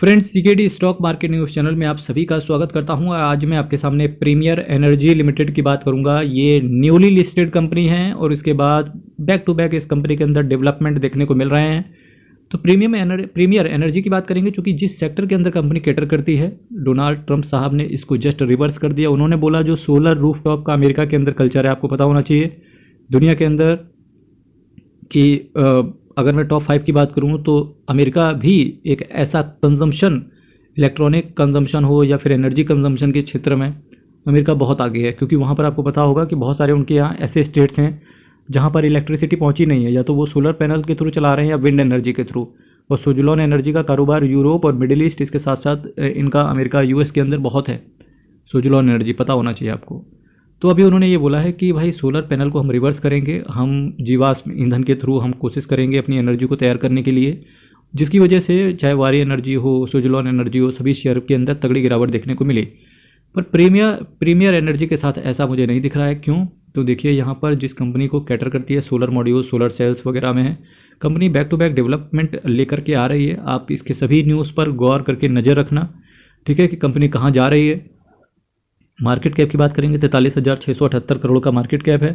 Friends, CKD stock market news channel में आप सभी का स्वागत करता हूं। आज मैं आपके सामने प्रीमियर एनर्जी लिमिटेड की बात करूंगा। ये न्यूली लिस्टेड कंपनी है और इसके बाद बैक टू बैक इस कंपनी के अंदर डेवलपमेंट देखने को मिल रहे हैं। तो प्रीमियर एनर्जी की बात करेंगे, चूँकि जिस सेक्टर के अंदर कंपनी कैटर करती है, डोनाल्ड ट्रंप साहब ने इसको जस्ट रिवर्स कर दिया। उन्होंने बोला जो सोलर रूफटॉप का अमेरिका के अंदर कल्चर है, आपको पता होना चाहिए दुनिया के अंदर कि अगर मैं टॉप 5 की बात करूँ तो अमेरिका भी एक ऐसा कंजम्पशन, इलेक्ट्रॉनिक कंजम्पशन हो या फिर एनर्जी कंजम्पशन के क्षेत्र में अमेरिका बहुत आगे है। क्योंकि वहाँ पर आपको पता होगा कि बहुत सारे उनके यहाँ ऐसे स्टेट्स हैं जहाँ पर इलेक्ट्रिसिटी पहुँची नहीं है, या तो वो सोलर पैनल के थ्रू चला रहे हैं या विंड एनर्जी के थ्रू। और सुजुलॉन एनर्जी का कारोबार यूरोप और मिडिल ईस्ट, इसके साथ साथ इनका अमेरिका यूएस के अंदर बहुत है। सुजुलॉन एनर्जी पता होना चाहिए आपको। तो अभी उन्होंने ये बोला है कि भाई सोलर पैनल को हम रिवर्स करेंगे, हम जीवाश्म ईंधन के थ्रू हम कोशिश करेंगे अपनी एनर्जी को तैयार करने के लिए, जिसकी वजह से चाहे वारी एनर्जी हो, सुजुलॉन एनर्जी हो, सभी शेयर के अंदर तगड़ी गिरावट देखने को मिली। पर प्रीमियर एनर्जी के साथ ऐसा मुझे नहीं दिख रहा है। क्यों? तो देखिए, यहाँ पर जिस कंपनी को कैटर करती है सोलर मॉड्यूल, सोलर सेल्स वगैरह में है, company back to back development लेकर के आ रही है। आप इसके सभी न्यूज़ पर गौर करके नज़र रखना, ठीक है, कि कंपनी कहाँ जा रही है। मार्केट कैप की बात करेंगे, 43,678 करोड़ का मार्केट कैप है।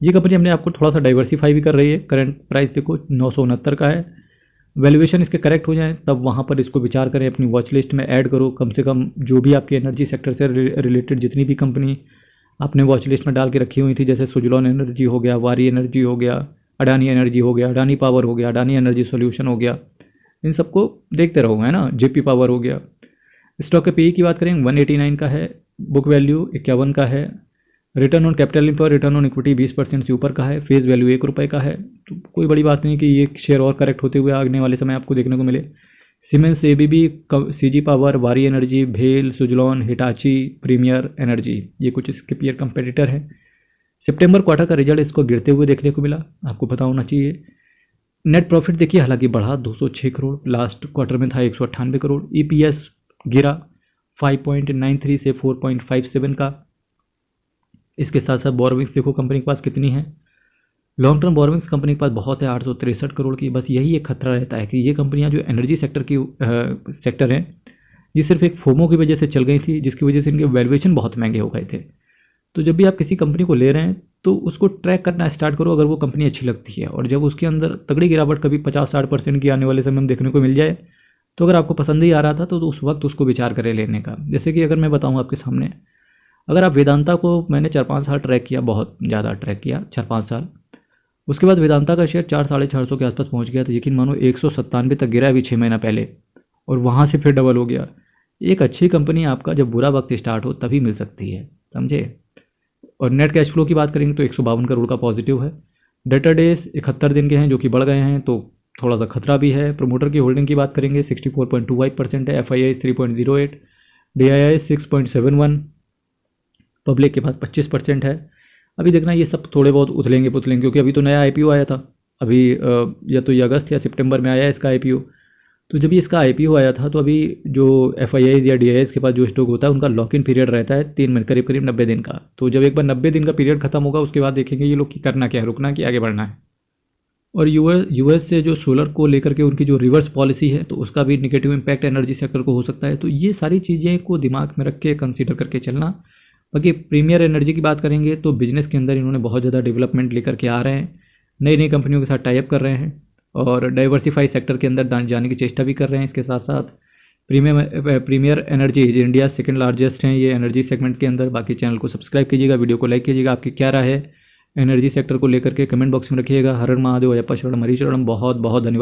ये कंपनी अपने आप को थोड़ा सा डाइवर्सिफाई भी कर रही है। करंट प्राइस देखो 969 का है। वैल्यूएशन इसके करेक्ट हो जाए तब वहाँ पर इसको विचार करें, अपनी वॉच लिस्ट में ऐड करो। कम से कम जो भी आपके एनर्जी सेक्टर से रिलेटेड जितनी भी कंपनी आपने वॉच लिस्ट में डाल के रखी हुई थी, जैसे सुजुलॉन एनर्जी हो गया, वारी एनर्जी हो गया, अडानी एनर्जी हो गया, अडानी पावर हो गया, अडानी एनर्जी सोल्यूशन हो गया, इन सबको देखते रहो, है ना। जेपी पावर हो गया। स्टॉक के पीई की बात करें 189 का है, बुक वैल्यू 51 का है, return on capital employed, return on equity 20% से ऊपर का है, फेस वैल्यू 1 रुपये का है। तो कोई बड़ी बात नहीं कि ये शेयर और करेक्ट होते हुए आने वाले समय आपको देखने को मिले। सीमेंस, एबीबी, सीजी पावर, वारी एनर्जी, भेल, सुजुलॉन, हिटाची, प्रीमियर एनर्जी, ये कुछ इसके पीयर कंपेटिटर है। सितंबर क्वार्टर का रिजल्ट इसको गिरते हुए देखने को मिला, आपको पता होना चाहिए। नेट प्रॉफिट देखिए हालांकि बढ़ा 206 करोड़, लास्ट क्वार्टर में था 198 करोड़। ईपीएस गिरा 5.93 से 4.57 का। इसके साथ साथ बोरोविंग्स देखो कंपनी के पास कितनी है। लॉन्ग टर्म बोरोविंग्स कंपनी के पास बहुत है, 863 करोड़ की। बस यही एक खतरा रहता है कि ये कंपनियां जो एनर्जी सेक्टर हैं, ये सिर्फ एक फोमो की वजह से चल गई थी, जिसकी वजह से इनके वैल्यूएशन बहुत महंगे हो गए थे। तो जब भी आप किसी कंपनी को ले रहे हैं तो उसको ट्रैक करना स्टार्ट करो, अगर वो कंपनी अच्छी लगती है। और जब उसके अंदर तगड़ी गिरावट कभी 50-60% की आने वाले समय में देखने को मिल जाए, तो अगर आपको पसंद ही आ रहा था तो उस वक्त उसको विचार करें लेने का। जैसे कि अगर मैं बताऊं आपके सामने, अगर आप वेदांता को, मैंने 4-5 साल ट्रैक किया, बहुत ज़्यादा ट्रैक किया, 4-5 साल। उसके बाद वेदांता का शेयर 400-450 के आसपास पहुंच गया था। यकीन मानो 197 तक गिरा अभी 6 महीना पहले, और वहाँ से फिर डबल हो गया। एक अच्छी कंपनी आपका जब बुरा वक्त स्टार्ट हो तभी मिल सकती है, समझे। और नेट कैश फ्लो की बात करेंगे तो 152 करोड़ का पॉजिटिव है। डेटर डेज 71 दिन के हैं, जो कि बढ़ गए हैं, तो थोड़ा सा खतरा भी है। प्रमोटर की होल्डिंग की बात करेंगे 64.25% है, FII 3.08, DII 6.71, पब्लिक के पास 25% है। अभी देखना ये सब थोड़े बहुत उथलेंगे पुथलेंगे, क्योंकि अभी तो नया IPO आया था। अभी या तो ये अगस्त या सितंबर में आया इसका IPO। तो जब भी इसका IPO आया था तो अभी जो FII या DII के पास जो स्टॉक होता है उनका लॉक इन पीरियड रहता है 3 महीने, करीब 90 दिन का। तो जब एक बार 90 दिन का पीरियड खत्म होगा, उसके बाद देखेंगे ये लोग की करना क्या है, रुकना कि आगे बढ़ना है। और यूएस से जो सोलर को लेकर के उनकी जो रिवर्स पॉलिसी है, तो उसका भी निगेटिव इम्पैक्ट एनर्जी सेक्टर को हो सकता है। तो ये सारी चीज़ें को दिमाग में रख के कंसीडर करके चलना। बाकी प्रीमियर एनर्जी की बात करेंगे तो बिजनेस के अंदर इन्होंने बहुत ज़्यादा डेवलपमेंट लेकर के आ रहे हैं, नई नई कंपनियों के साथ टाइप कर रहे हैं और डाइवर्सिफाई सेक्टर के अंदर जाने की चेष्टा भी कर रहे हैं। इसके साथ साथ Premier Energy India second largest हैं ये एनर्जी सेगमेंट के अंदर। बाकी चैनल को सब्सक्राइब कीजिएगा, वीडियो को लाइक कीजिएगा। आपकी क्या राय है एनर्जी सेक्टर को लेकर के कमेंट बॉक्स में रखिएगा। हर हर महादेव, अयप्पा शरणम, हरि शरणम। बहुत बहुत धन्यवाद।